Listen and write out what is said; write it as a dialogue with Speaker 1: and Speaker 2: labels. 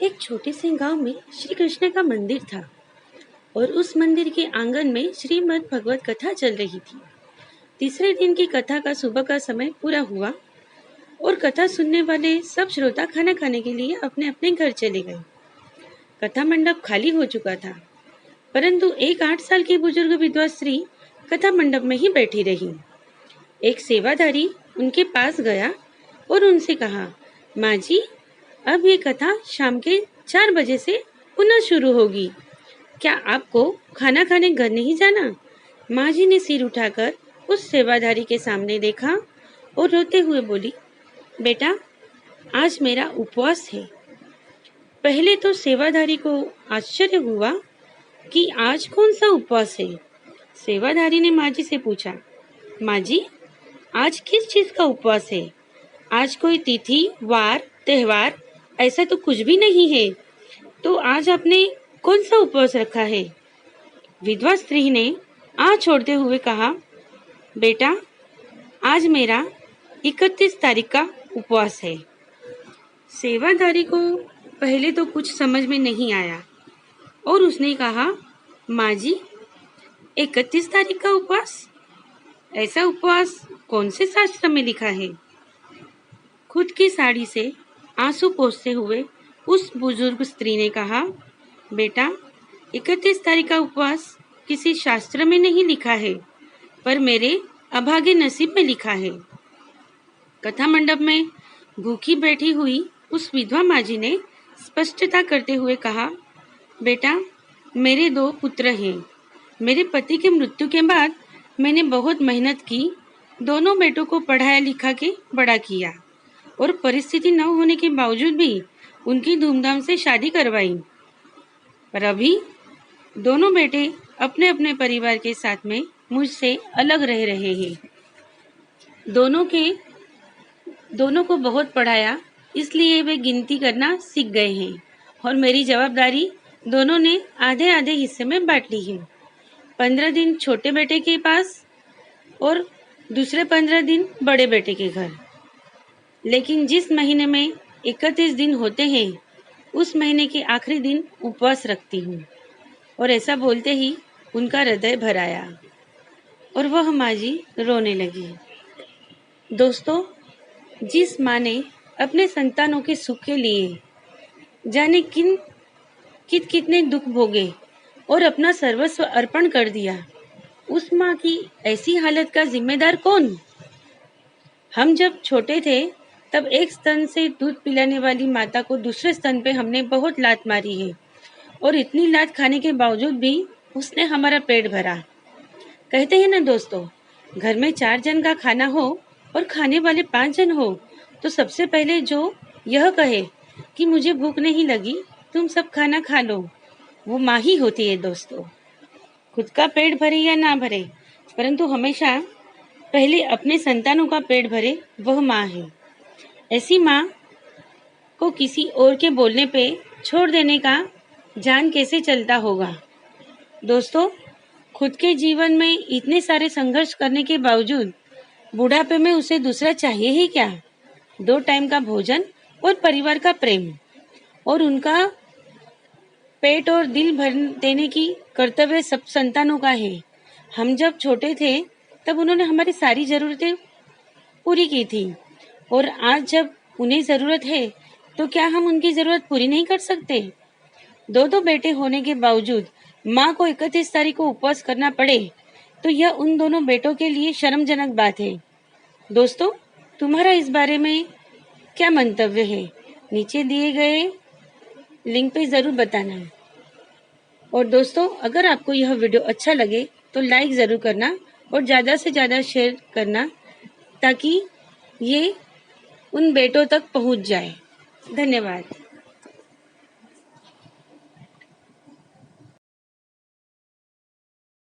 Speaker 1: एक छोटे से गांव में श्री कृष्ण का मंदिर था और उस मंदिर के आंगन में श्रीमद् भगवत कथा चल रही थी। तीसरे दिन की कथा का सुबह का समय पूरा हुआ और कथा सुनने वाले सब श्रोता खाना खाने के लिए अपने अपने घर चले गए। कथा मंडप खाली हो चुका था, परंतु एक 8 साल की बुजुर्ग विधवा स्त्री कथा मंडप में ही बैठी रही। एक सेवादारी उनके पास गया और उनसे कहा, माँ जी, अब ये कथा शाम के 4 बजे से पुनः शुरू होगी। क्या आपको खाना खाने घर नहीं जाना? माँ जी ने सिर उठाकर उस सेवादारी के सामने देखा और रोते हुए बोली, बेटा, आज मेरा उपवास है। पहले तो सेवादारी को आश्चर्य हुआ कि आज कौन सा उपवास है। सेवादारी ने माँ जी से पूछा, माँ जी, आज किस चीज का उपवास है? आज कोई तिथि, वार, त्योहार ऐसा तो कुछ भी नहीं है, तो आज आपने कौन सा उपवास रखा है? विधवा स्त्री ने आँख छोड़ते हुए कहा, बेटा, आज मेरा 31 तारीख का उपवास है। सेवादारी को पहले तो कुछ समझ में नहीं आया और उसने कहा, माँ जी, 31 तारीख का उपवास? ऐसा उपवास कौन से शास्त्र में लिखा है? खुद की साड़ी से आंसू पोंछते हुए उस बुजुर्ग स्त्री ने कहा, बेटा, 31 तारीख का उपवास किसी शास्त्र में नहीं लिखा है, पर मेरे अभागे नसीब में लिखा है। कथा मंडप में भूखी बैठी हुई उस विधवा माँ जी ने स्पष्टता करते हुए कहा, बेटा, मेरे 2 पुत्र हैं। मेरे पति के मृत्यु के बाद मैंने बहुत मेहनत की, दोनों बेटों को पढ़ाया लिखा के बड़ा किया और परिस्थिति न होने के बावजूद भी उनकी धूमधाम से शादी करवाई। पर अभी दोनों बेटे अपने अपने परिवार के साथ में मुझसे अलग रह रहे हैं। दोनों को बहुत पढ़ाया, इसलिए वे गिनती करना सीख गए हैं और मेरी जवाबदारी दोनों ने आधे आधे हिस्से में बांट ली है। 15 दिन छोटे बेटे के पास और दूसरे 15 दिन बड़े बेटे के घर। लेकिन जिस महीने में 31 दिन होते हैं, उस महीने के आखिरी दिन उपवास रखती हूँ। और ऐसा बोलते ही उनका हृदय भर आया और वह माँ जी रोने लगी। दोस्तों, जिस माँ ने अपने संतानों के सुख के लिए जाने कितने दुख भोगे और अपना सर्वस्व अर्पण कर दिया, उस माँ की ऐसी हालत का जिम्मेदार कौन? हम जब छोटे थे तब एक स्तन से दूध पिलाने वाली माता को दूसरे स्तन पे हमने बहुत लात मारी है और इतनी लात खाने के बावजूद भी उसने हमारा पेट भरा। कहते हैं ना दोस्तों, घर में 4 जन का खाना हो और खाने वाले 5 जन हो तो सबसे पहले जो यह कहे कि मुझे भूख नहीं लगी, तुम सब खाना खा लो, वो माँ ही होती है। दोस्तों, खुद का पेट भरे या ना भरे, परंतु हमेशा पहले अपने संतानों का पेट भरे, वह माँ है। ऐसी माँ को किसी और के बोलने पे छोड़ देने का जान कैसे चलता होगा। दोस्तों, खुद के जीवन में इतने सारे संघर्ष करने के बावजूद बुढ़ापे में उसे दूसरा चाहिए ही क्या? 2 टाइम का भोजन और परिवार का प्रेम और उनका पेट और दिल भर देने की कर्तव्य सब संतानों का है। हम जब छोटे थे तब उन्होंने हमारी सारी जरूरतें पूरी की थी और आज जब उन्हें जरूरत है तो क्या हम उनकी जरूरत पूरी नहीं कर सकते? 2 बेटे होने के बावजूद माँ को 31 तारीख को उपवास करना पड़े तो यह उन दोनों बेटों के लिए शर्मजनक बात है। दोस्तों, तुम्हारा इस बारे में क्या मंतव्य है? नीचे दिए गए लिंक पे जरूर बताना। और दोस्तों, अगर आपको यह वीडियो अच्छा लगे तो लाइक जरूर करना और ज़्यादा से ज़्यादा शेयर करना ताकि ये उन बेटों तक पहुंच जाए। धन्यवाद।